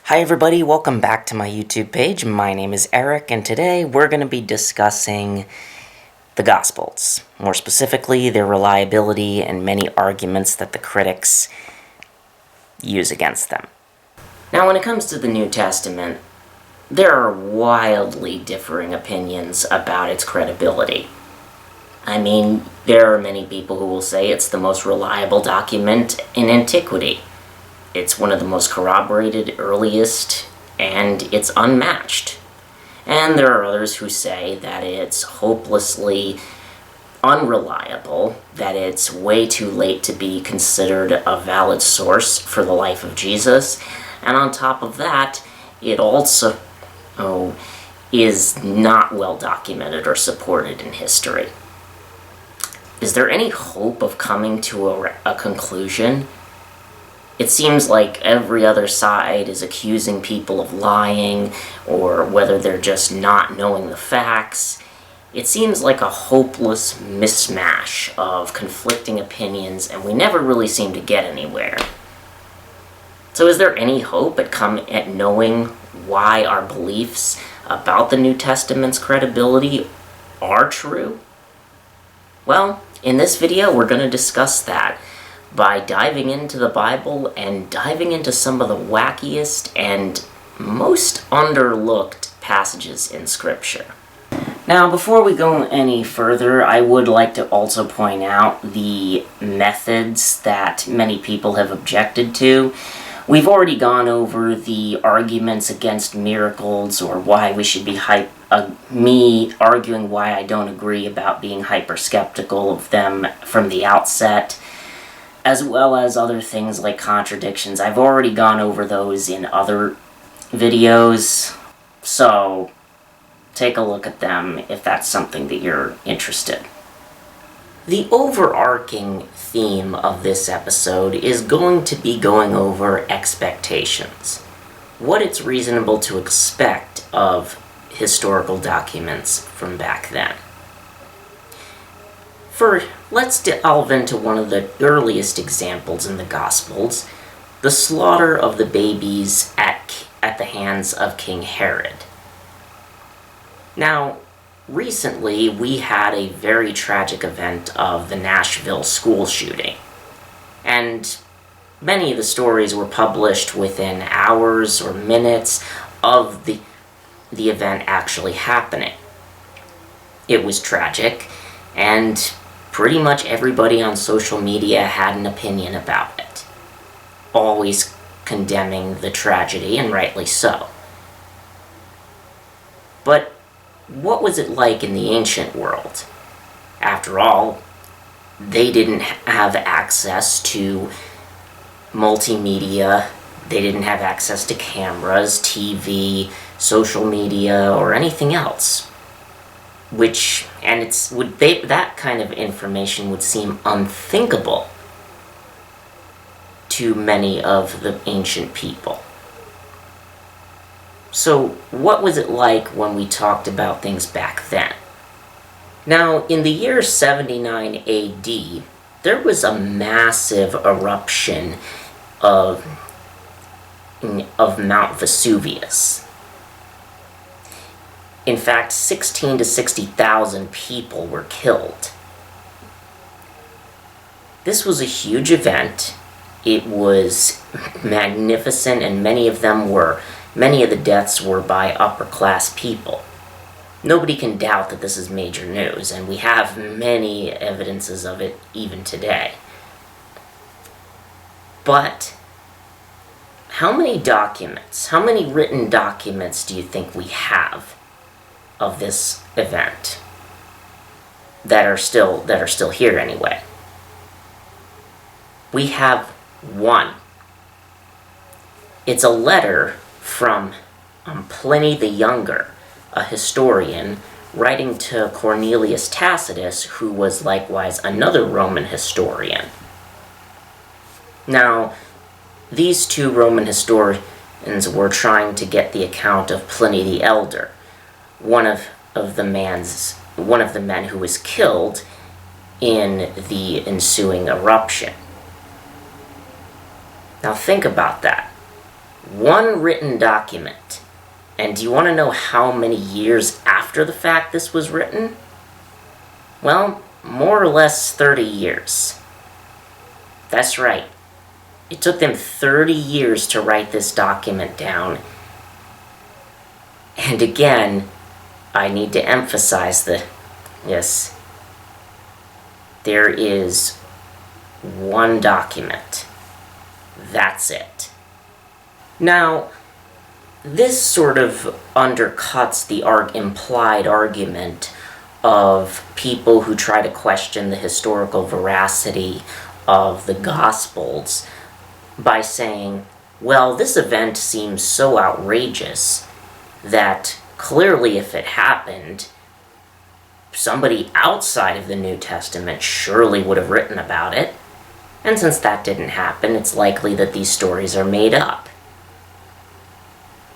Hi everybody, welcome back to my YouTube page. My name is Eric, and today we're going to be discussing the Gospels. More specifically, their reliability and many arguments that the critics use against them. Now, when it comes to the New Testament, there are wildly differing opinions about its credibility. I mean, there are many people who will say it's the most reliable document in antiquity. It's one of the most corroborated, earliest, and it's unmatched. And there are others who say that it's hopelessly unreliable, that it's way too late to be considered a valid source for the life of Jesus, and on top of that, it also is not well documented or supported in history. Is there any hope of coming to a conclusion? It seems like every other side is accusing people of lying, or whether they're just not knowing the facts. It seems like a hopeless mismatch of conflicting opinions, and we never really seem to get anywhere. So is there any hope at knowing why our beliefs about the New Testament's credibility are true? Well, in this video, we're going to discuss that by diving into the Bible and diving into some of the wackiest and most underlooked passages in Scripture. Now, before we go any further, I would like to also point out the methods that many people have objected to. We've already gone over the arguments against miracles, or why we should be me arguing why I don't agree about being hyper-skeptical of them from the outset, as well as other things like contradictions. I've already gone over those in other videos, so take a look at them if that's something that you're interested. The overarching theme of this episode is going to be going over expectations. What it's reasonable to expect of historical documents from back then. Let's delve into one of the earliest examples in the Gospels, the slaughter of the babies at the hands of King Herod. Now, recently we had a very tragic event of the Nashville school shooting, and many of the stories were published within hours or minutes of the event actually happening. It was tragic, and pretty much everybody on social media had an opinion about it, always condemning the tragedy, and rightly so. But what was it like in the ancient world? After all, they didn't have access to multimedia, they didn't have access to cameras, TV, social media, or anything else. That kind of information would seem unthinkable to many of the ancient people. So, what was it like when we talked about things back then? Now, in the year 79 AD, there was a massive eruption of Mount Vesuvius. In fact, 16,000 to 60,000 people were killed. This was a huge event. It was magnificent, and many of the deaths were by upper-class people. Nobody can doubt that this is major news, and we have many evidences of it even today. But how many written documents do you think we have of this event that are still here anyway? We have one. It's a letter from Pliny the Younger, a historian, writing to Cornelius Tacitus, who was likewise another Roman historian. Now, these two Roman historians were trying to get the account of Pliny the Elder, one of the men who was killed in the ensuing eruption. Now think about that. One written document. And do you want to know how many years after the fact this was written? Well, more or less 30 years. That's right. It took them 30 years to write this document down. And again, I need to emphasize that, yes, there is one document. That's it. Now, this sort of undercuts the implied argument of people who try to question the historical veracity of the Gospels by saying, well, this event seems so outrageous that clearly if it happened, somebody outside of the New Testament surely would have written about it. And since that didn't happen, it's likely that these stories are made up.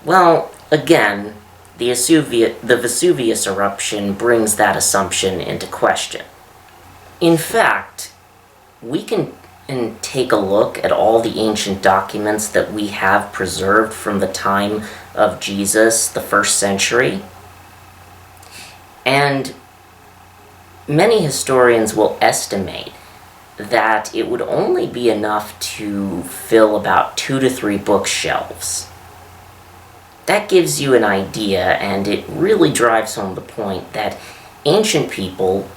Well, again, the Vesuvius eruption brings that assumption into question. In fact, we can take a look at all the ancient documents that we have preserved from the time of Jesus, the 1st century, and many historians will estimate that it would only be enough to fill about 2 to 3 bookshelves. That gives you an idea, and it really drives home the point that ancient people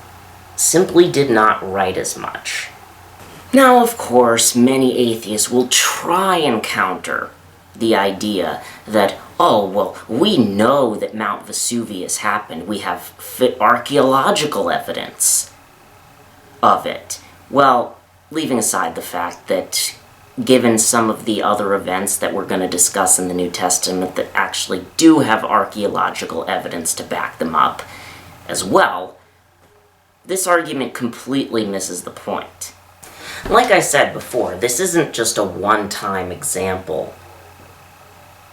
simply did not write as much. Now, of course, many atheists will try and counter the idea that, oh, well, we know that Mount Vesuvius happened. We have archaeological evidence of it. Well, leaving aside the fact that given some of the other events that we're going to discuss in the New Testament that actually do have archaeological evidence to back them up as well, this argument completely misses the point. Like I said before, this isn't just a one-time example.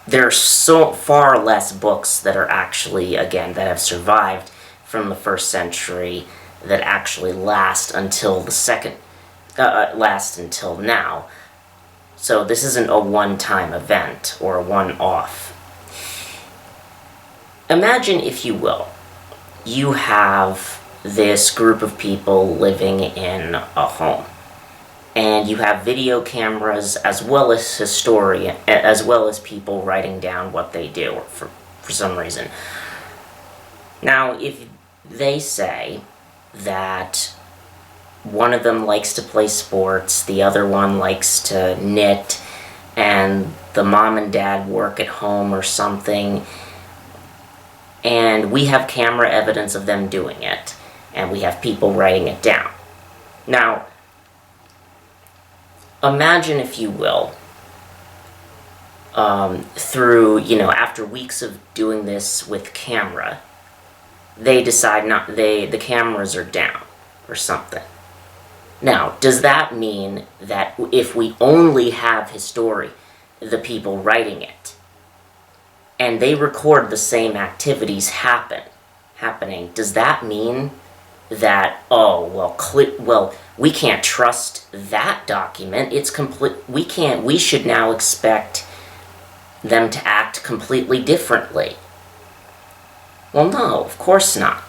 There are so far less books that are actually, again, that have survived from the 1st century that actually last until until now. So this isn't a one-time event or a one-off. Imagine, if you will, you have this group of people living in a home, and you have video cameras as well as people writing down what they do for some reason. Now, if they say that one of them likes to play sports, the other one likes to knit, and the mom and dad work at home or something, and we have camera evidence of them doing it, and we have people writing it down. Now, imagine, if you will, through, after weeks of doing this with camera, they decide the cameras are down or something. Now, does that mean that if we only have the people writing it, and they record the same activities happening, does that mean that, we can't trust that document, it's we should now expect them to act completely differently? Well, no, of course not.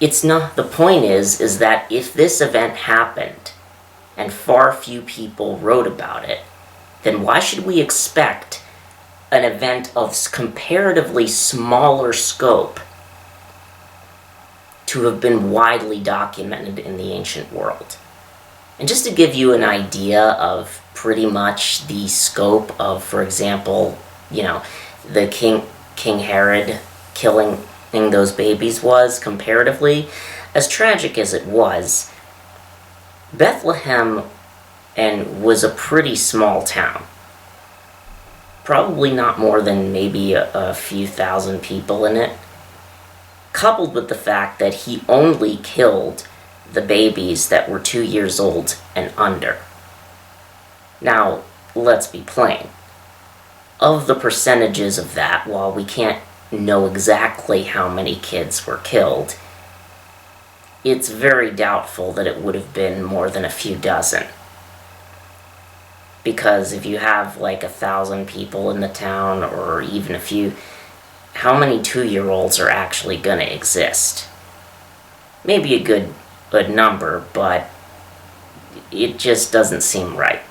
It's not, the point is that if this event happened and far few people wrote about it, then why should we expect an event of comparatively smaller scope to have been widely documented in the ancient world? And just to give you an idea of pretty much the scope of, for example, the King Herod killing those babies was, comparatively, as tragic as it was, Bethlehem was a pretty small town. Probably not more than maybe a few thousand people in it, coupled with the fact that he only killed the babies that were 2 years old and under. Now, let's be plain. Of the percentages of that, while we can't know exactly how many kids were killed, it's very doubtful that it would have been more than a few dozen. Because if you have like 1,000 people in the town, or even a few, how many 2-year-olds are actually going to exist? Maybe a good number, but it just doesn't seem right.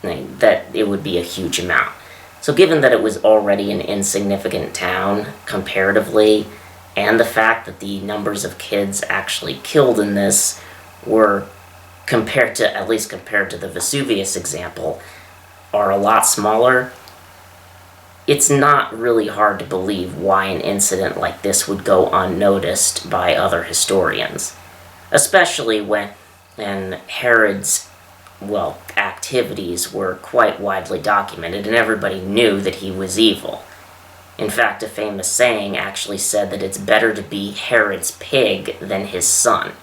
That it would be a huge amount. So given that it was already an insignificant town comparatively, and the fact that the numbers of kids actually killed in this were, at least compared to the Vesuvius example, are a lot smaller, it's not really hard to believe why an incident like this would go unnoticed by other historians, especially when Herod's activities were quite widely documented and everybody knew that he was evil. In fact, a famous saying actually said that it's better to be Herod's pig than his son,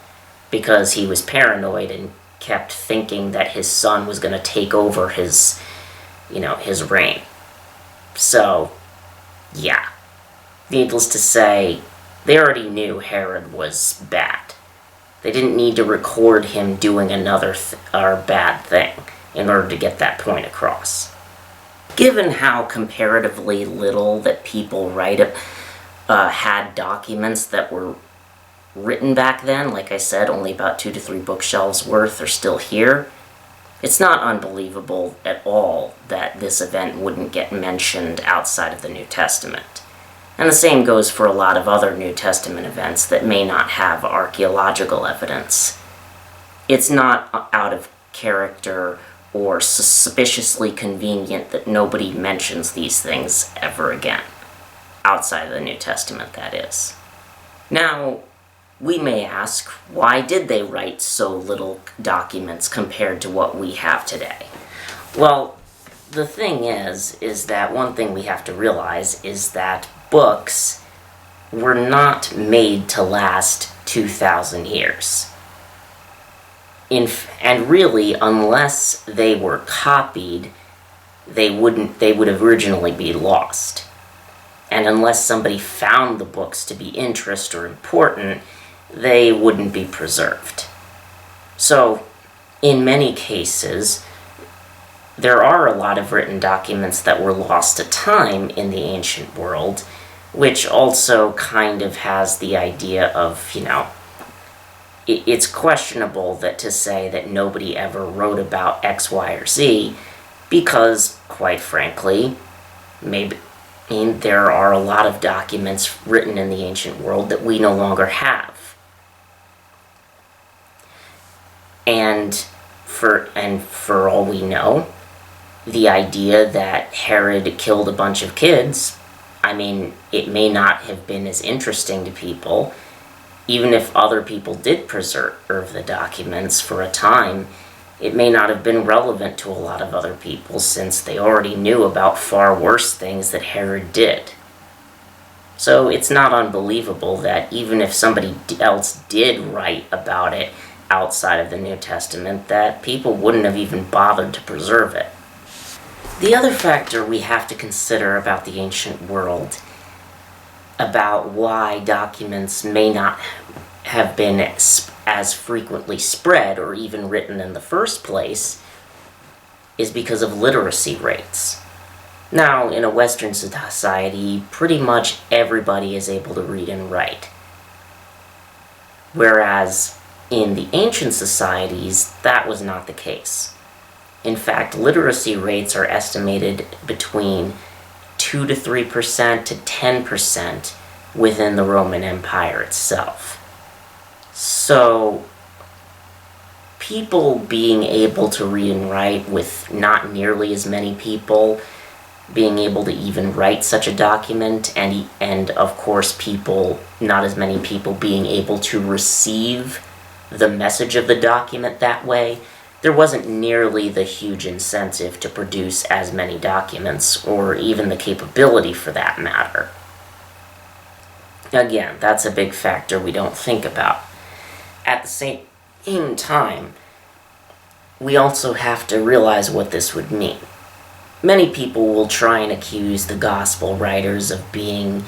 because he was paranoid and kept thinking that his son was going to take over his reign. So, yeah. Needless to say, they already knew Herod was bad. They didn't need to record him doing another bad thing in order to get that point across. Given how comparatively little that people had documents that were written back then, like I said, only about 2 to 3 bookshelves worth are still here, it's not unbelievable at all that this event wouldn't get mentioned outside of the New Testament. And the same goes for a lot of other New Testament events that may not have archaeological evidence. It's not out of character or suspiciously convenient that nobody mentions these things ever again. Outside of the New Testament, that is. Now, we may ask, why did they write so little documents compared to what we have today? Well, the thing is that one thing we have to realize is that books were not made to last 2,000 years. And really, unless they were copied, they would originally be lost. And unless somebody found the books to be interesting or important, they wouldn't be preserved. So, in many cases, there are a lot of written documents that were lost to time in the ancient world, which also kind of has the idea of, it's questionable to say that nobody ever wrote about X, Y, or Z, because, quite frankly, there are a lot of documents written in the ancient world that we no longer have. And for all we know, the idea that Herod killed a bunch of kids, it may not have been as interesting to people. Even if other people did preserve the documents for a time, it may not have been relevant to a lot of other people, since they already knew about far worse things that Herod did. So it's not unbelievable that even if somebody else did write about it outside of the New Testament, that people wouldn't have even bothered to preserve it. The other factor we have to consider about the ancient world, about why documents may not have been as frequently spread or even written in the first place, is because of literacy rates. Now, in a Western society, pretty much everybody is able to read and write. Whereas in the ancient societies, that was not the case. In fact, literacy rates are estimated between 2 to 3% to 10% within the Roman Empire itself. So, people being able to read and write, with not nearly as many people being able to even write such a document, and of course not as many people being able to receive the message of the document that way, there wasn't nearly the huge incentive to produce as many documents, or even the capability for that matter. Again, that's a big factor we don't think about. At the same time, we also have to realize what this would mean. Many people will try and accuse the gospel writers of being,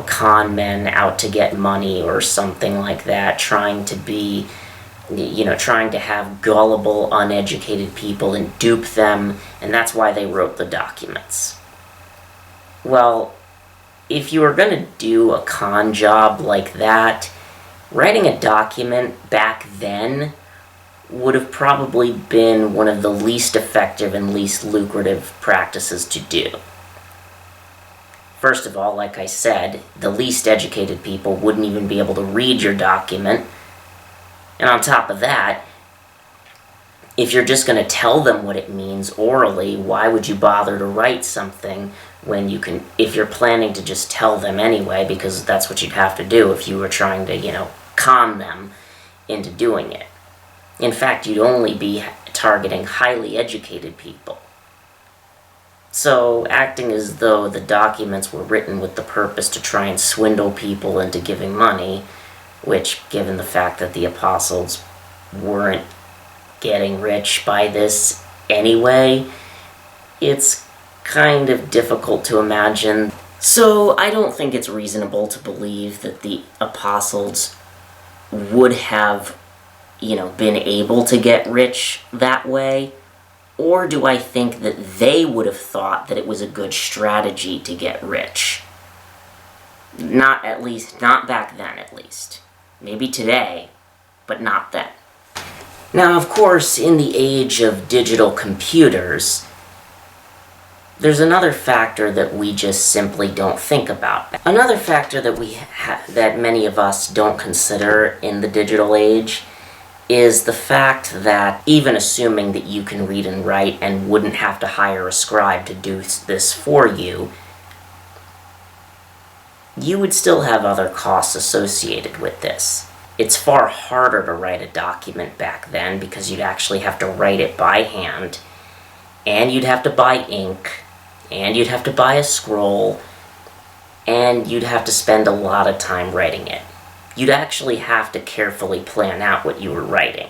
con men out to get money or something like that, trying to be trying to have gullible, uneducated people and dupe them, and that's why they wrote the documents. Well, if you were going to do a con job like that, writing a document back then would have probably been one of the least effective and least lucrative practices to do. First of all, like I said, the least educated people wouldn't even be able to read your document. And on top of that, if you're just going to tell them what it means orally, why would you bother to write something when you can, if you're planning to just tell them anyway, because that's what you'd have to do if you were trying to, con them into doing it. In fact, you'd only be targeting highly educated people. So, acting as though the documents were written with the purpose to try and swindle people into giving money, which, given the fact that the apostles weren't getting rich by this anyway, it's kind of difficult to imagine. So, I don't think it's reasonable to believe that the apostles would have, been able to get rich that way. Or do I think that they would have thought that it was a good strategy to get rich? Not back then, at least. Maybe today, but not then. Now, of course, in the age of digital computers, there's another factor that we just simply don't think about. Another factor that that many of us don't consider in the digital age is the fact that, even assuming that you can read and write and wouldn't have to hire a scribe to do this for you, you would still have other costs associated with this. It's far harder to write a document back then because you'd actually have to write it by hand, and you'd have to buy ink, and you'd have to buy a scroll, and you'd have to spend a lot of time writing it. You'd actually have to carefully plan out what you were writing.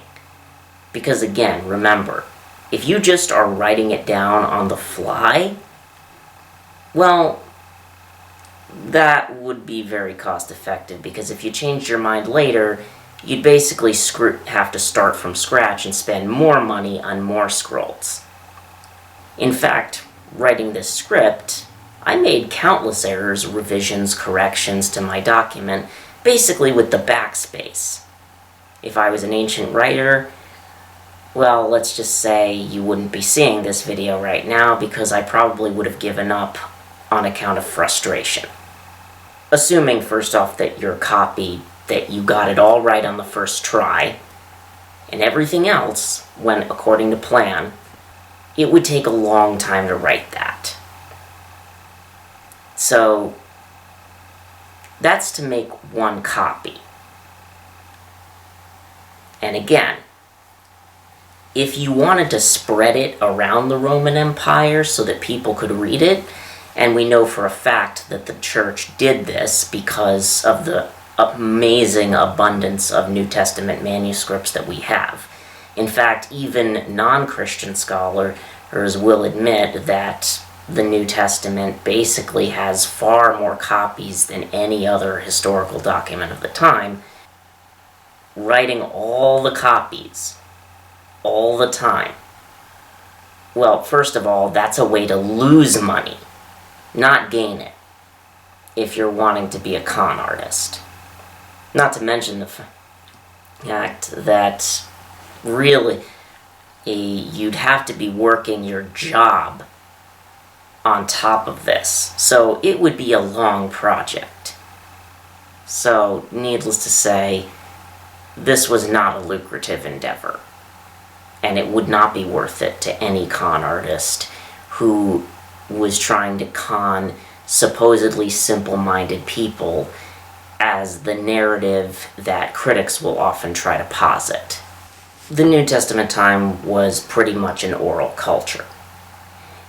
Because again, remember, if you just are writing it down on the fly, well, that would be very cost effective, because if you changed your mind later, you'd basically have to start from scratch and spend more money on more scrolls. In fact, writing this script, I made countless errors, revisions, corrections to my document, basically with the backspace. If I was an ancient writer, well, let's just say you wouldn't be seeing this video right now, because I probably would have given up on account of frustration. Assuming, first off, that your copy, that you got it all right on the first try, and everything else went according to plan, it would take a long time to write that. So, that's to make one copy. And again, if you wanted to spread it around the Roman Empire so that people could read it, and we know for a fact that the church did this because of the amazing abundance of New Testament manuscripts that we have. In fact, even non-Christian scholars will admit that the New Testament basically has far more copies than any other historical document of the time. Writing all the copies, all the time. Well, first of all, that's a way to lose money, not gain it, if you're wanting to be a con artist. Not to mention the fact that really you'd have to be working your job on top of this, so it would be a long project. So, needless to say, this was not a lucrative endeavor, and it would not be worth it to any con artist who was trying to con supposedly simple-minded people, as the narrative that critics will often try to posit. The New Testament time was pretty much an oral culture.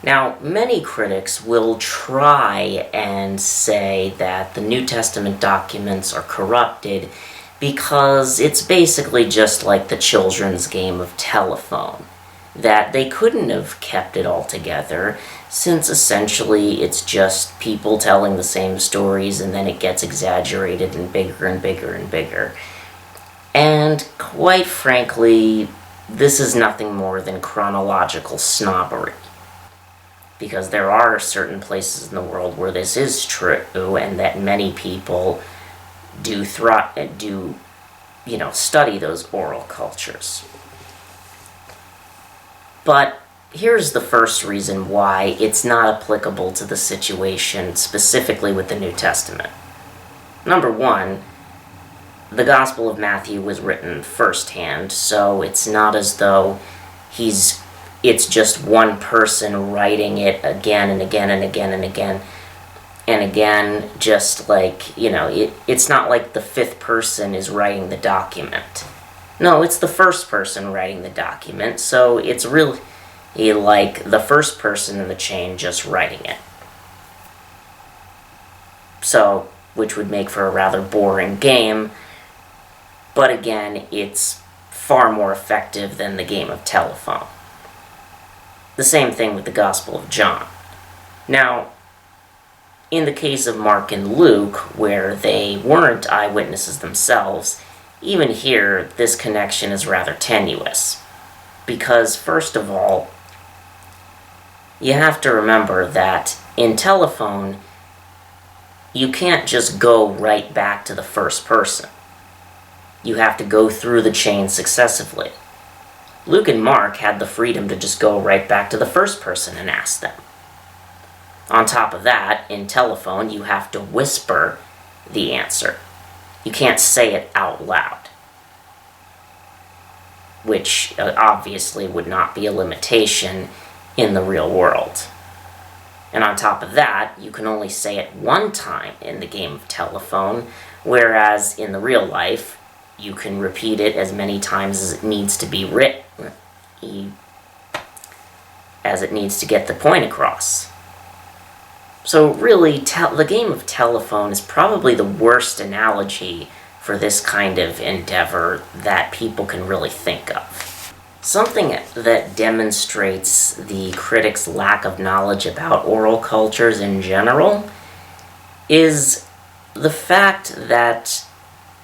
Now, many critics will try and say that the New Testament documents are corrupted because it's basically just like the children's game of telephone, that they couldn't have kept it all together, since essentially it's just people telling the same stories and then it gets exaggerated and bigger and bigger and bigger. And quite frankly, this is nothing more than chronological snobbery. Because there are certain places in the world where this is true, and that many people do study those oral cultures. But here's the first reason why it's not applicable to the situation specifically with the New Testament. Number one, the Gospel of Matthew was written firsthand, so it's not as though it's just one person writing it again and again and again and again and again, just like, it's not like the fifth person is writing the document. No, it's the first person writing the document, so it's really like the first person in the chain just writing it. So, which would make for a rather boring game, but again, it's far more effective than the game of telephone. The same thing with the Gospel of John. Now, in the case of Mark and Luke, where they weren't eyewitnesses themselves, even here, this connection is rather tenuous. Because, first of all, you have to remember that in telephone, you can't just go right back to the first person. You have to go through the chain successively. Luke and Mark had the freedom to just go right back to the first person and ask them. On top of that, in telephone, you have to whisper the answer. You can't say it out loud, which obviously would not be a limitation in the real world. And on top of that, you can only say it one time in the game of telephone, whereas in the real life, you can repeat it as many times as it needs to be written, as it needs to get the point across. So really, the game of telephone is probably the worst analogy for this kind of endeavor that people can really think of. Something that demonstrates the critics' lack of knowledge about oral cultures in general is the fact that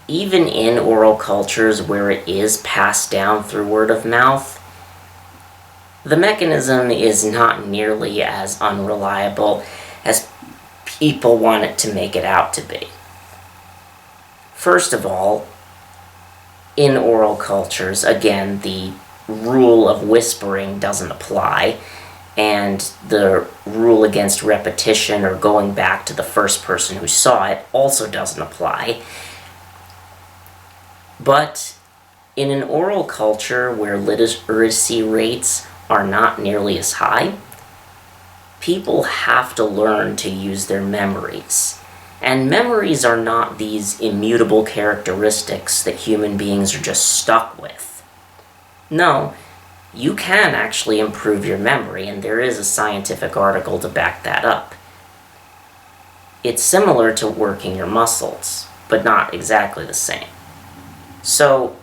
even in oral cultures where it is passed down through word of mouth, the mechanism is not nearly as unreliable as people want it to make it out to be. First of all, in oral cultures, again, the rule of whispering doesn't apply, and the rule against repetition or going back to the first person who saw it also doesn't apply. But in an oral culture where literacy rates are not nearly as high, people have to learn to use their memories. And memories are not these immutable characteristics that human beings are just stuck with. No, you can actually improve your memory, and there is a scientific article to back that up. It's similar to working your muscles, but not exactly the same. So,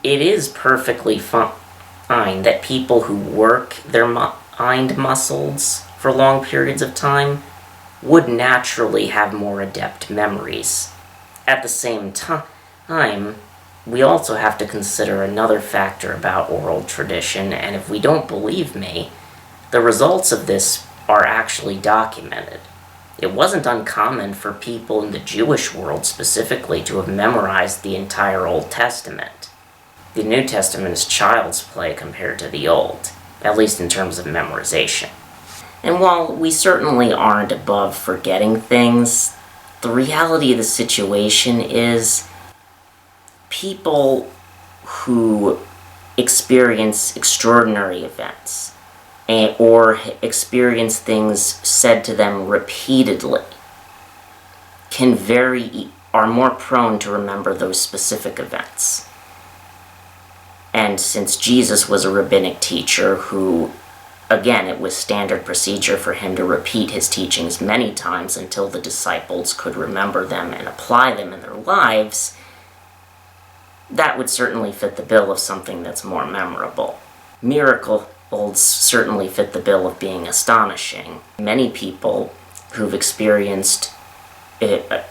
it is perfectly fine that people who work their mind muscles for long periods of time would naturally have more adept memories. At the same time, we also have to consider another factor about oral tradition, and if we don't believe me, the results of this are actually documented. It wasn't uncommon for people in the Jewish world specifically to have memorized the entire Old Testament. The New Testament is child's play compared to the Old, at least in terms of memorization. And while we certainly aren't above forgetting things, the reality of the situation is people who experience extraordinary events or experience things said to them repeatedly are more prone to remember those specific events. And since Jesus was a rabbinic teacher who, again, it was standard procedure for him to repeat his teachings many times until the disciples could remember them and apply them in their lives, that would certainly fit the bill of something that's more memorable. Miracles certainly fit the bill of being astonishing. Many people who've experienced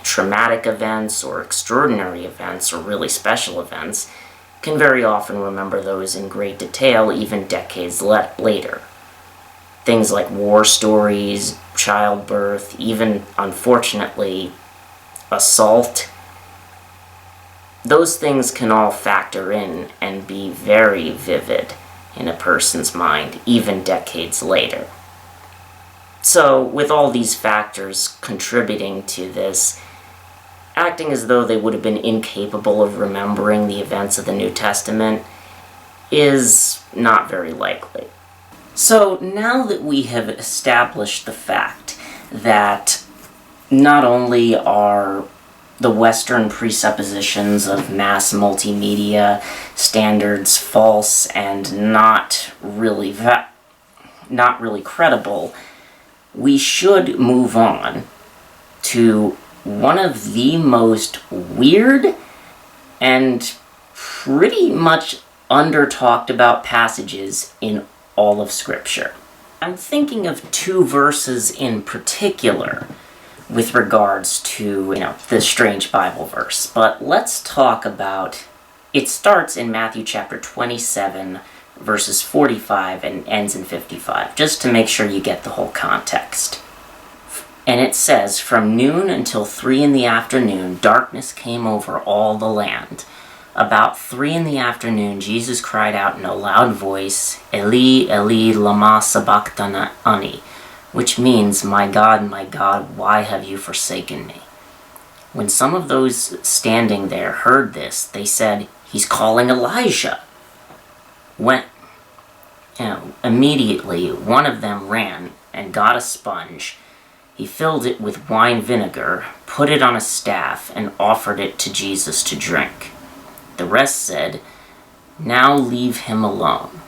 traumatic events or extraordinary events or really special events can very often remember those in great detail even decades later. Things like war stories, childbirth, even, unfortunately, assault, those things can all factor in and be very vivid in a person's mind, even decades later. So, with all these factors contributing to this, acting as though they would have been incapable of remembering the events of the New Testament is not very likely. So, now that we have established the fact that not only are the Western presuppositions of mass multimedia standards false and not really credible, we should move on to one of the most weird and pretty much under-talked about passages in all of Scripture. I'm thinking of two verses in particular with regards to, this strange Bible verse. But let's talk about, it starts in Matthew chapter 27, verses 45 and ends in 55, just to make sure you get the whole context. And it says, "From noon until 3 in the afternoon, darkness came over all the land. About 3 in the afternoon, Jesus cried out in a loud voice, 'Eli, Eli, lama sabachthani,' which means, 'My God, why have you forsaken me?' When some of those standing there heard this, they said, 'He's calling Elijah.' Immediately, one of them ran and got a sponge. He filled it with wine vinegar, put it on a staff, and offered it to Jesus to drink. The rest said, 'Now leave him alone.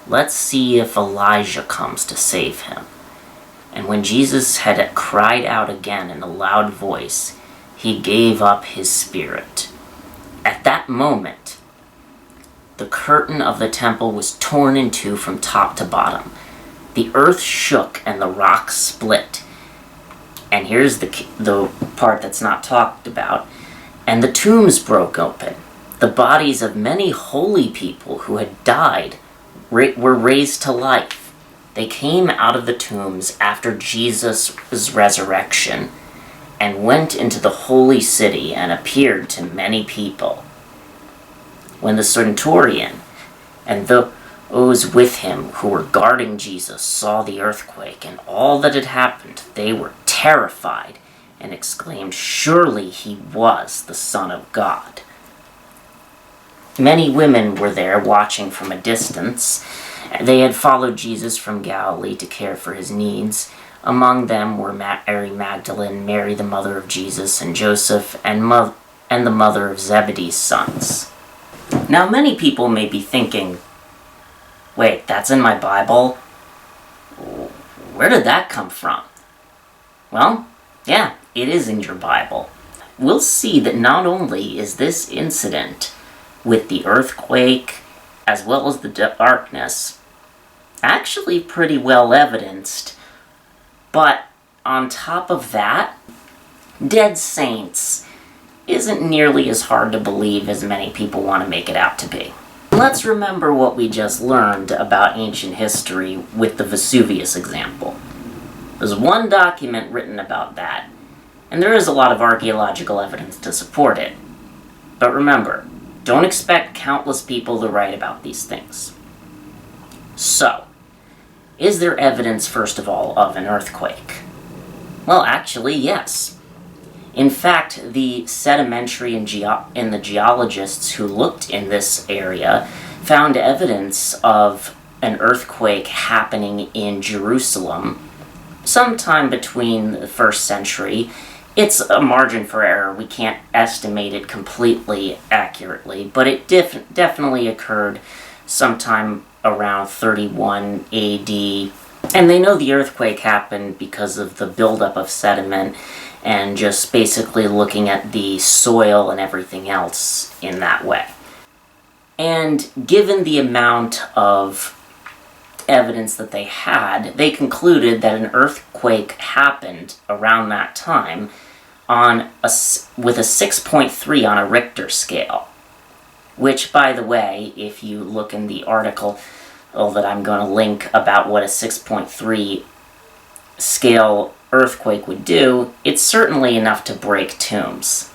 Let's see if Elijah comes to save him.' And when Jesus had cried out again in a loud voice, he gave up his spirit. At that moment, the curtain of the temple was torn in two from top to bottom. The earth shook and the rocks split. And here's the part that's not talked about. And the tombs broke open. The bodies of many holy people who had died were raised to life. They came out of the tombs after Jesus' resurrection and went into the holy city and appeared to many people. When the centurion and those with him who were guarding Jesus saw the earthquake and all that had happened, they were terrified and exclaimed, 'Surely he was the Son of God.' Many women were there watching from a distance. They had followed Jesus from Galilee to care for his needs. Among them were Mary Magdalene, Mary the mother of Jesus, and Joseph, and the mother of Zebedee's sons. Now, many people may be thinking, wait, that's in my Bible? Where did that come from? Well, yeah, it is in your Bible. We'll see that not only is this incident with the earthquake as well as the darkness actually pretty well evidenced, but on top of that, dead saints isn't nearly as hard to believe as many people want to make it out to be. Let's remember what we just learned about ancient history with the Vesuvius example. There's one document written about that, and there is a lot of archaeological evidence to support it. But remember, don't expect countless people to write about these things. So, is there evidence, first of all, of an earthquake? Well, actually, yes. In fact, the sedimentary and the geologists who looked in this area found evidence of an earthquake happening in Jerusalem sometime between the 1st century. It's a margin for error. We can't estimate it completely accurately, but it definitely occurred sometime around 31 AD. And they know the earthquake happened because of the buildup of sediment and just basically looking at the soil and everything else in that way. And given the amount of evidence that they had, they concluded that an earthquake happened around that time with a 6.3 on a Richter scale, which, by the way, if you look in the article that I'm going to link about what a 6.3 scale earthquake would do, it's certainly enough to break tombs.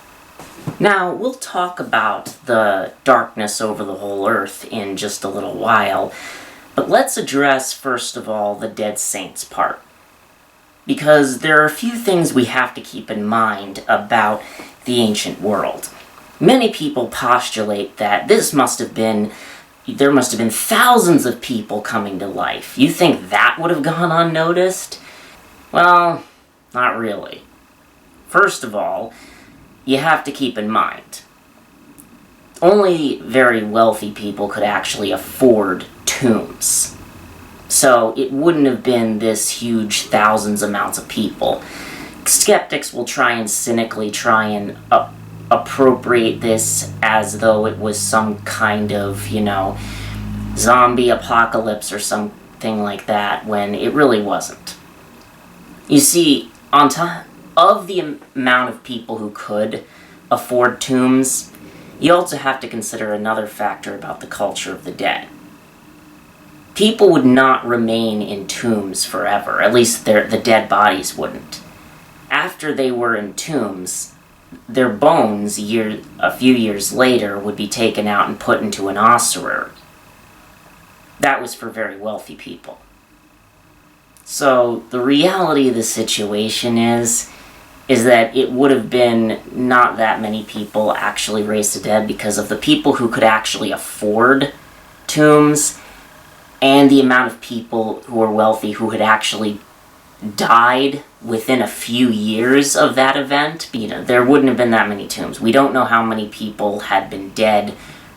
Now, we'll talk about the darkness over the whole earth in just a little while, but let's address, first of all, the dead saints part. Because there are a few things we have to keep in mind about the ancient world. Many people postulate that there must have been thousands of people coming to life. You think that would have gone unnoticed? Well, not really. First of all, you have to keep in mind, only very wealthy people could actually afford tombs. So it wouldn't have been this huge thousands amounts of people. Skeptics will try and cynically appropriate this as though it was some kind of, zombie apocalypse or something like that, when it really wasn't. You see, on top of the amount of people who could afford tombs, you also have to consider another factor about the culture of the dead. People would not remain in tombs forever, at least the dead bodies wouldn't. After they were in tombs, their bones, a few years later, would be taken out and put into an ossuary. That was for very wealthy people. So the reality of the situation is that it would have been not that many people actually raised to dead, because of the people who could actually afford tombs and the amount of people who were wealthy who had actually died within a few years of that event. There wouldn't have been that many tombs. We don't know how many people had been dead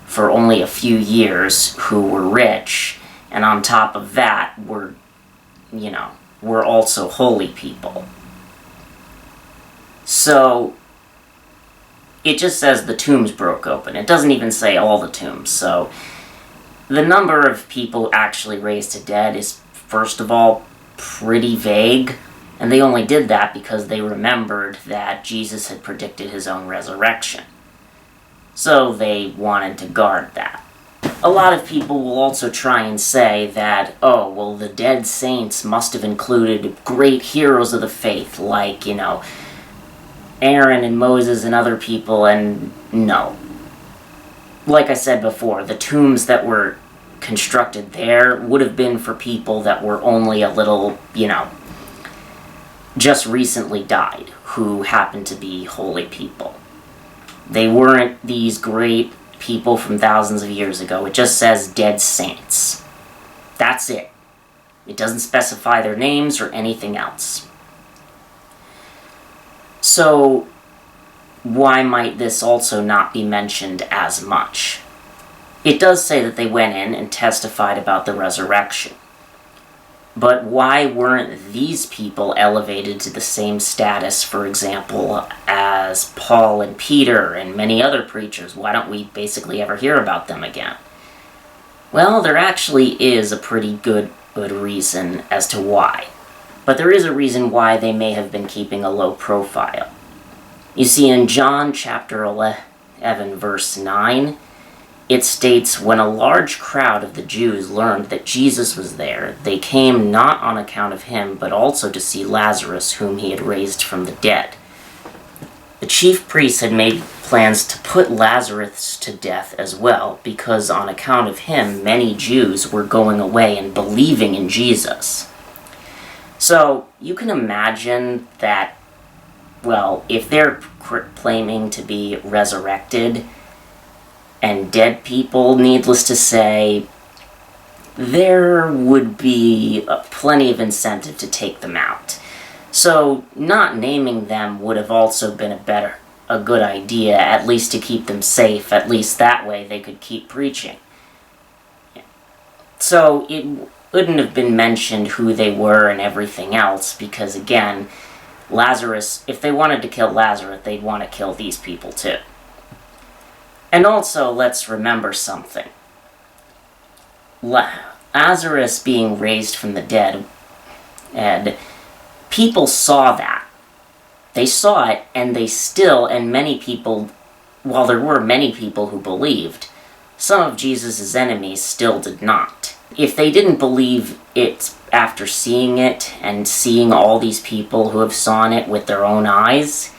for only a few years who were rich, and on top of that were also holy people. So it just says the tombs broke open. It doesn't even say all the tombs. So the number of people actually raised to dead is, first of all, pretty vague, and they only did that because they remembered that Jesus had predicted his own resurrection. So they wanted to guard that. A lot of people will also try and say that, the dead saints must have included great heroes of the faith, like, Aaron and Moses and other people, and no. Like I said before, the tombs that were constructed there would have been for people that were only a little, just recently died, who happened to be holy people. They weren't these great people from thousands of years ago. It just says dead saints. That's it. It doesn't specify their names or anything else. So, why might this also not be mentioned as much? It does say that they went in and testified about the resurrection. But why weren't these people elevated to the same status, for example, as Paul and Peter and many other preachers? Why don't we basically ever hear about them again? Well, there actually is a pretty good reason as to why. But there is a reason why they may have been keeping a low profile. You see, in John chapter 11, verse 9, it states, "When a large crowd of the Jews learned that Jesus was there, they came not on account of him, but also to see Lazarus, whom he had raised from the dead." The chief priests had made plans to put Lazarus to death as well, because on account of him, many Jews were going away and believing in Jesus. So, you can imagine that, if they're claiming to be resurrected and dead people, needless to say, there would be plenty of incentive to take them out. So, not naming them would have also been a good idea, at least to keep them safe. At least that way they could keep preaching. So, it wouldn't have been mentioned who they were and everything else, because again, Lazarus, if they wanted to kill Lazarus, they'd want to kill these people too. And also, let's remember something. Lazarus being raised from the dead, and people saw that. They saw it, and they still, and many people, while there were many people who believed, some of Jesus' enemies still did not. If they didn't believe it after seeing it, and seeing all these people who have seen it with their own eyes,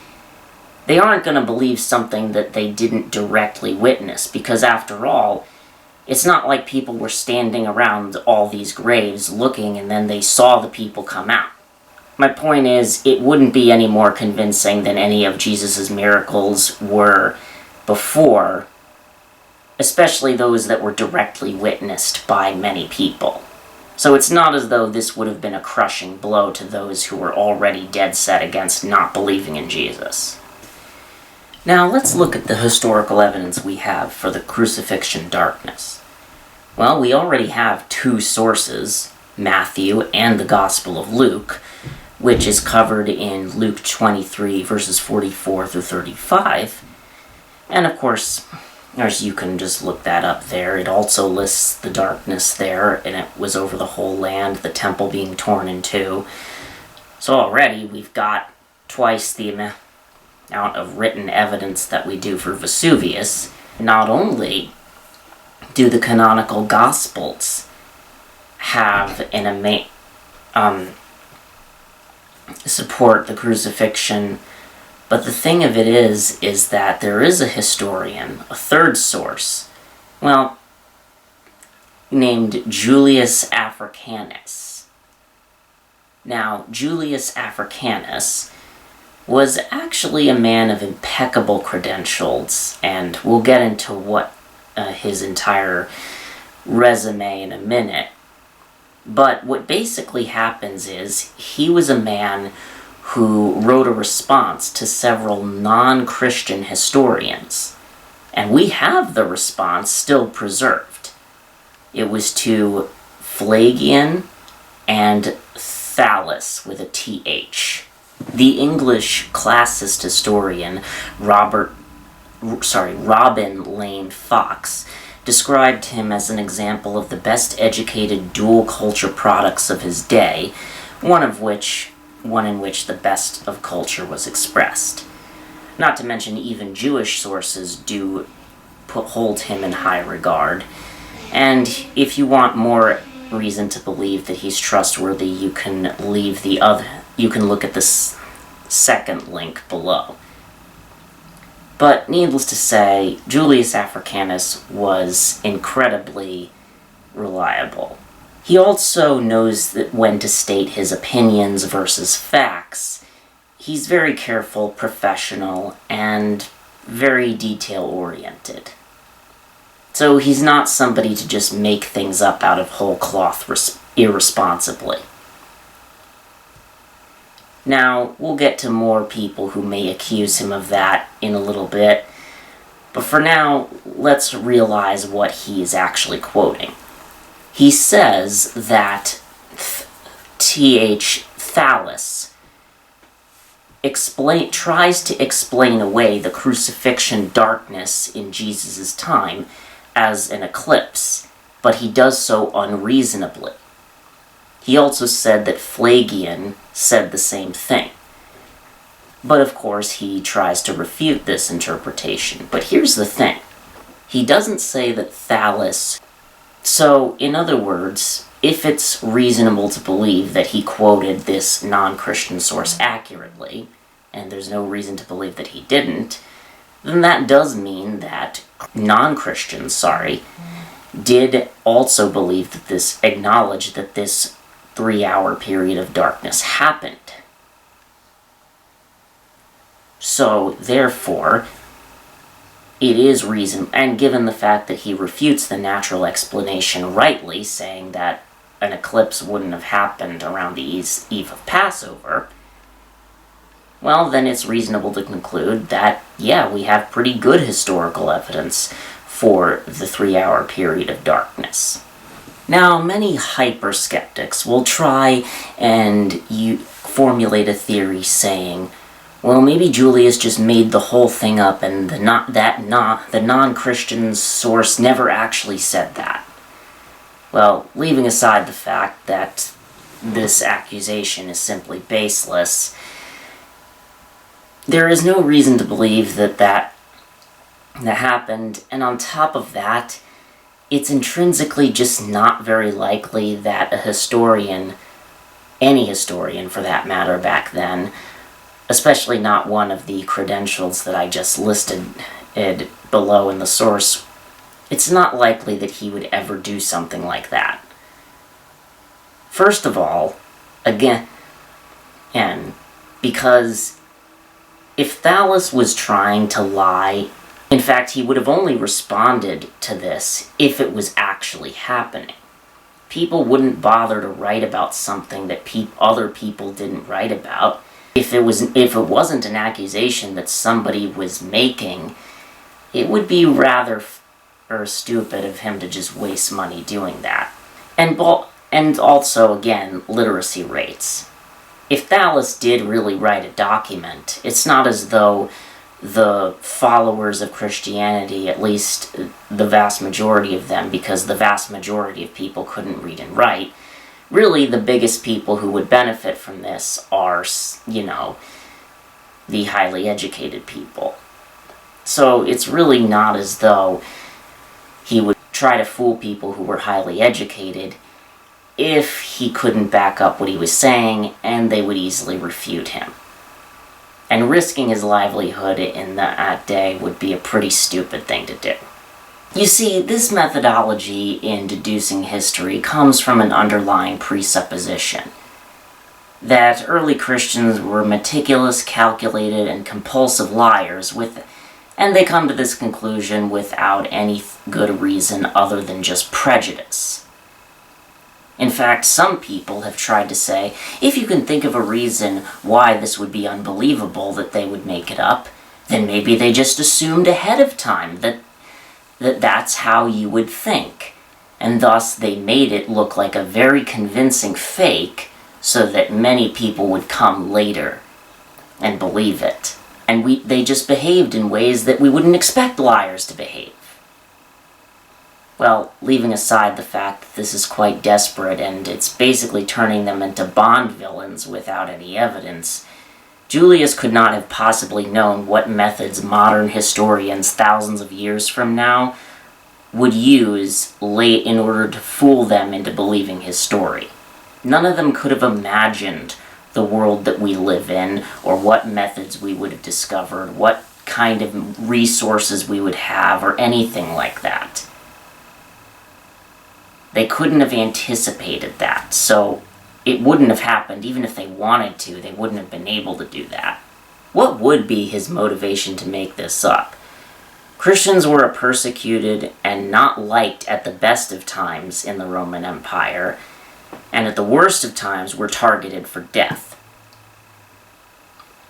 they aren't going to believe something that they didn't directly witness, because after all, it's not like people were standing around all these graves looking and then they saw the people come out. My point is, it wouldn't be any more convincing than any of Jesus' miracles were before, especially those that were directly witnessed by many people. So it's not as though this would have been a crushing blow to those who were already dead set against not believing in Jesus. Now let's look at the historical evidence we have for the crucifixion darkness. Well, we already have two sources, Matthew and the Gospel of Luke, which is covered in Luke 23 verses 44 through 35. And of course, as you can just look that up there, it also lists the darkness there, and it was over the whole land, the temple being torn in two. So already we've got twice the amount of written evidence that we do for Vesuvius. Not only do the canonical Gospels have support the crucifixion, but the thing of it is that there is a historian, a third source, named Julius Africanus. Now, Julius Africanus was actually a man of impeccable credentials, and we'll get into what his entire resume in a minute. But what basically happens is, he was a man who wrote a response to several non-Christian historians. And we have the response still preserved. It was to Phlegian and Thallus with a TH. The English classicist historian Robin Lane Fox described him as an example of the best educated dual culture products of his day, one in which the best of culture was expressed. Not to mention even Jewish sources do hold him in high regard. And if you want more reason to believe that he's trustworthy, you can look at this second link below. But needless to say, Julius Africanus was incredibly reliable. He also knows that when to state his opinions versus facts. He's very careful, professional, and very detail-oriented. So he's not somebody to just make things up out of whole cloth irresponsibly. Now, we'll get to more people who may accuse him of that in a little bit, but for now, let's realize what he is actually quoting. He says that T.H. Thallus tries to explain away the crucifixion darkness in Jesus' time as an eclipse, but he does so unreasonably. He also said that Phlegian said the same thing. But of course, he tries to refute this interpretation. But here's the thing. He doesn't say that Thallus... So, in other words, if it's reasonable to believe that he quoted this non-Christian source accurately, and there's no reason to believe that he didn't, then that does mean that non-Christians, did also believe that acknowledge that this 3-hour period of darkness happened. So, therefore, it is reason, and given the fact that he refutes the natural explanation rightly, saying that an eclipse wouldn't have happened around the eve of Passover, well, then it's reasonable to conclude that, yeah, we have pretty good historical evidence for the 3-hour period of darkness. Now, many hyper-skeptics will try and formulate a theory saying, well, maybe Julius just made the whole thing up and the non-Christian source never actually said that. Well, leaving aside the fact that this accusation is simply baseless, There is no reason to believe that happened, and on top of that, it's intrinsically just not very likely that a historian, any historian for that matter back then, especially not one of the credentials that I just listed below in the source, it's not likely that he would ever do something like that. First of all, again, and because if Thallus was trying to lie, in fact, he would have only responded to this if it was actually happening. People wouldn't bother to write about something that other people didn't write about. If it wasn't an accusation that somebody was making, it would be rather stupid of him to just waste money doing that. And also, again, literacy rates. If Thallus did really write a document, it's not as though the followers of Christianity, at least the vast majority of them, because the vast majority of people couldn't read and write, really the biggest people who would benefit from this are, the highly educated people. So it's really not as though he would try to fool people who were highly educated if he couldn't back up what he was saying, and they would easily refute him. And risking his livelihood in that day would be a pretty stupid thing to do. You see, this methodology in deducing history comes from an underlying presupposition that early Christians were meticulous, calculated, and compulsive liars, and they come to this conclusion without any good reason other than just prejudice. In fact, some people have tried to say, if you can think of a reason why this would be unbelievable that they would make it up, then maybe they just assumed ahead of time that that's how you would think, and thus they made it look like a very convincing fake so that many people would come later and believe it. And they just behaved in ways that we wouldn't expect liars to behave. Well, leaving aside the fact that this is quite desperate and it's basically turning them into Bond villains without any evidence, Julius could not have possibly known what methods modern historians thousands of years from now would use in order to fool them into believing his story. None of them could have imagined the world that we live in, or what methods we would have discovered, what kind of resources we would have, or anything like that. They couldn't have anticipated that, so it wouldn't have happened. Even if they wanted to, they wouldn't have been able to do that. What would be his motivation to make this up? Christians were persecuted and not liked at the best of times in the Roman Empire, and at the worst of times were targeted for death.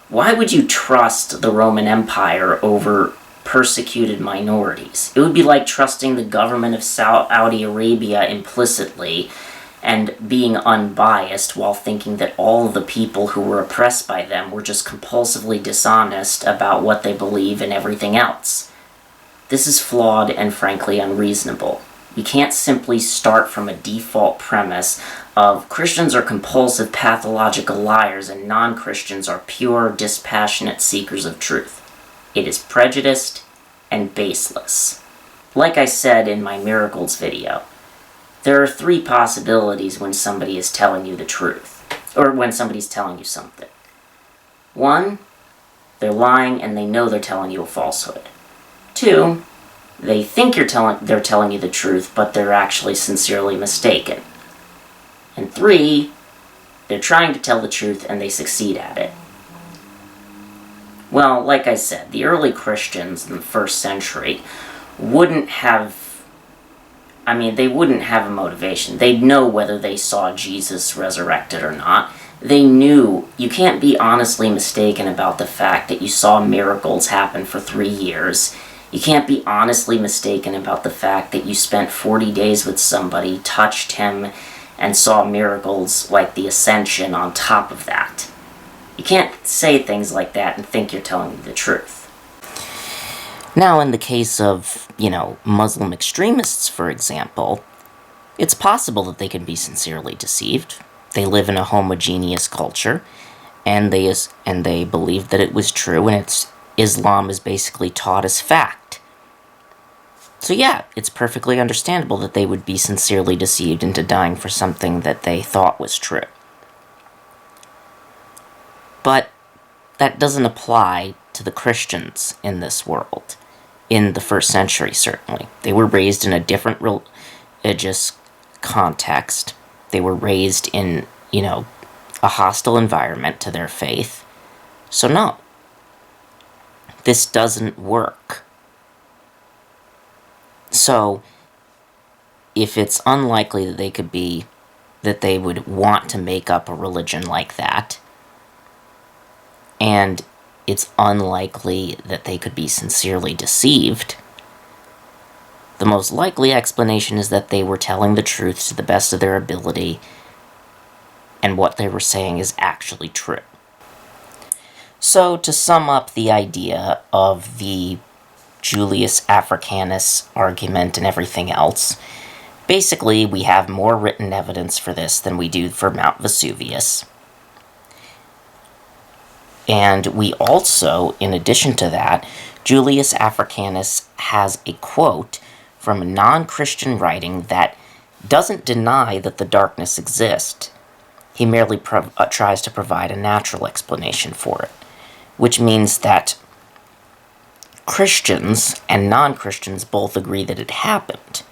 Why would you trust the Roman Empire over persecuted minorities? It would be like trusting the government of Saudi Arabia implicitly and being unbiased while thinking that all of the people who were oppressed by them were just compulsively dishonest about what they believe and everything else. This is flawed and frankly unreasonable. We can't simply start from a default premise of Christians are compulsive pathological liars and non-Christians are pure, dispassionate seekers of truth. It is prejudiced and baseless. Like I said in my Miracles video, there are three possibilities when somebody is telling you the truth, or when somebody's telling you something. One, they're lying and they know they're telling you a falsehood. Two, they think they're telling you the truth, but they're actually sincerely mistaken. And three, they're trying to tell the truth and they succeed at it. Well, like I said, the early Christians in the first century wouldn't have a motivation. They'd know whether they saw Jesus resurrected or not. They knew you can't be honestly mistaken about the fact that you saw miracles happen for 3 years. You can't be honestly mistaken about the fact that you spent 40 days with somebody, touched him, and saw miracles like the Ascension on top of that. You can't say things like that and think you're telling the truth. Now, in the case of, Muslim extremists, for example, it's possible that they can be sincerely deceived. They live in a homogeneous culture, and they believed that it was true, and Islam is basically taught as fact. So yeah, it's perfectly understandable that they would be sincerely deceived into dying for something that they thought was true. But that doesn't apply to the Christians in this world, in the first century certainly. They were raised in a different religious context. They were raised in, a hostile environment to their faith. So no, this doesn't work. So, if it's unlikely that they would want to make up a religion like that, and it's unlikely that they could be sincerely deceived, the most likely explanation is that they were telling the truth to the best of their ability, and what they were saying is actually true. So, to sum up the idea of the Julius Africanus argument and everything else, basically we have more written evidence for this than we do for Mount Vesuvius. And we also, in addition to that, Julius Africanus has a quote from a non-Christian writing that doesn't deny that the darkness exists. He merely tries to provide a natural explanation for it, which means that Christians and non-Christians both agree that it happened.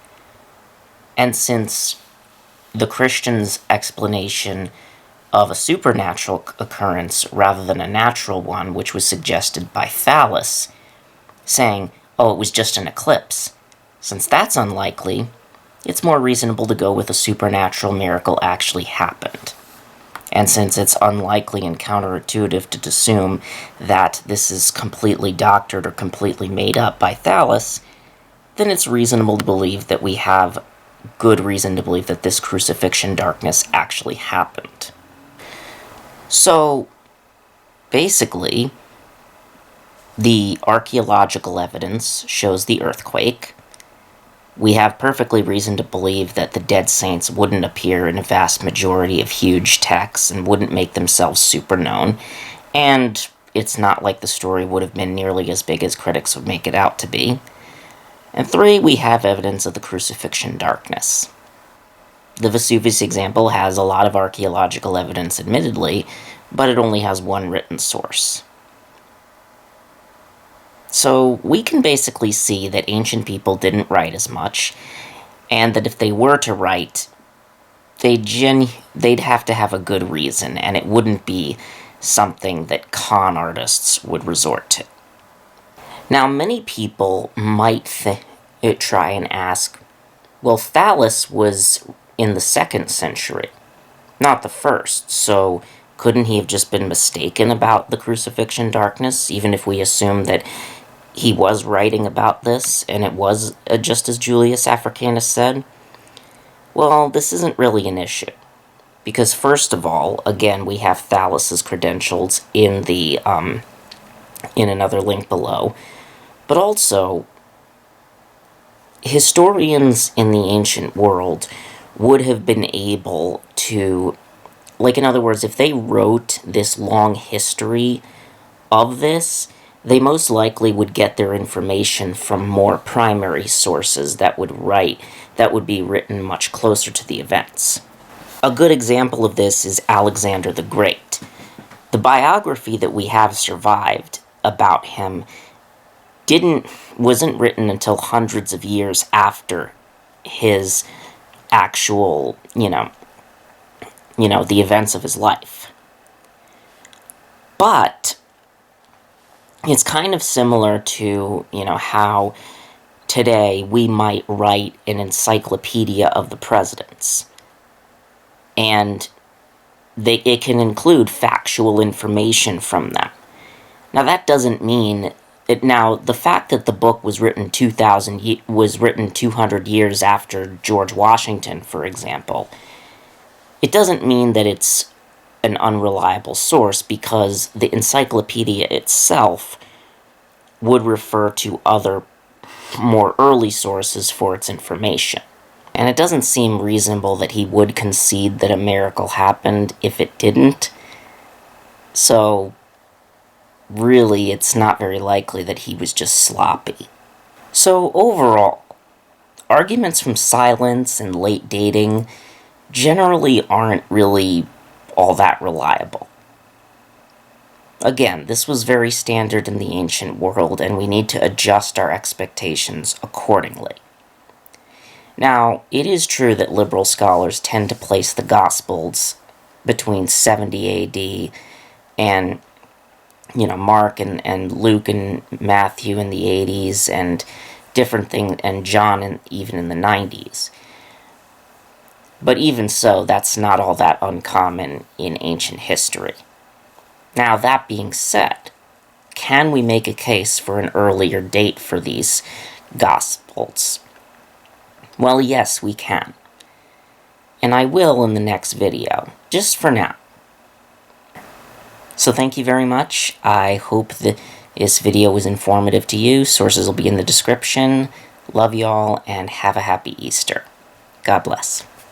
And since the Christians' explanation of a supernatural occurrence rather than a natural one, which was suggested by Thallus, saying, oh, it was just an eclipse, since that's unlikely, it's more reasonable to go with a supernatural miracle actually happened. And since it's unlikely and counterintuitive to assume that this is completely doctored or completely made up by Thallus, then it's reasonable to believe that we have good reason to believe that this crucifixion darkness actually happened. So, basically, the archaeological evidence shows the earthquake. We have perfectly reason to believe that the dead saints wouldn't appear in a vast majority of huge texts and wouldn't make themselves super known, and it's not like the story would have been nearly as big as critics would make it out to be. And 3, we have evidence of the crucifixion darkness. The Vesuvius example has a lot of archaeological evidence, admittedly, but it only has one written source. So we can basically see that ancient people didn't write as much, and that if they were to write, they'd have to have a good reason, and it wouldn't be something that con artists would resort to. Now, many people might try and ask, well, Thallus was in the 2nd century, not the 1st, so couldn't he have just been mistaken about the crucifixion darkness, even if we assume that he was writing about this, and it was just as Julius Africanus said? Well, this isn't really an issue. Because first of all, again, we have Thallus's credentials in another link below. But also, historians in the ancient world would have been able to, in other words, if they wrote this long history of this, they most likely would get their information from more primary sources that would be written much closer to the events. A good example of this is Alexander the Great. The biography that we have survived about him wasn't written until hundreds of years after his actual, the events of his life. But it's kind of similar to, how today we might write an encyclopedia of the presidents. And it can include factual information from them. Now, that doesn't mean... Now, the fact that the book was written 200 years after George Washington, for example, it doesn't mean that it's an unreliable source, because the encyclopedia itself would refer to other, more early sources for its information. And it doesn't seem reasonable that he would concede that a miracle happened if it didn't. So, really, it's not very likely that he was just sloppy. So, overall, arguments from silence and late dating generally aren't really all that reliable. Again, this was very standard in the ancient world, and we need to adjust our expectations accordingly. Now, it is true that liberal scholars tend to place the Gospels between 70 AD and, Mark and Luke and Matthew in the 80s, and different thing, and John even in the 90s. But even so, that's not all that uncommon in ancient history. Now, that being said, can we make a case for an earlier date for these Gospels? Well, yes, we can. And I will in the next video, just for now. So thank you very much. I hope that this video was informative to you. Sources will be in the description. Love y'all, and have a happy Easter. God bless.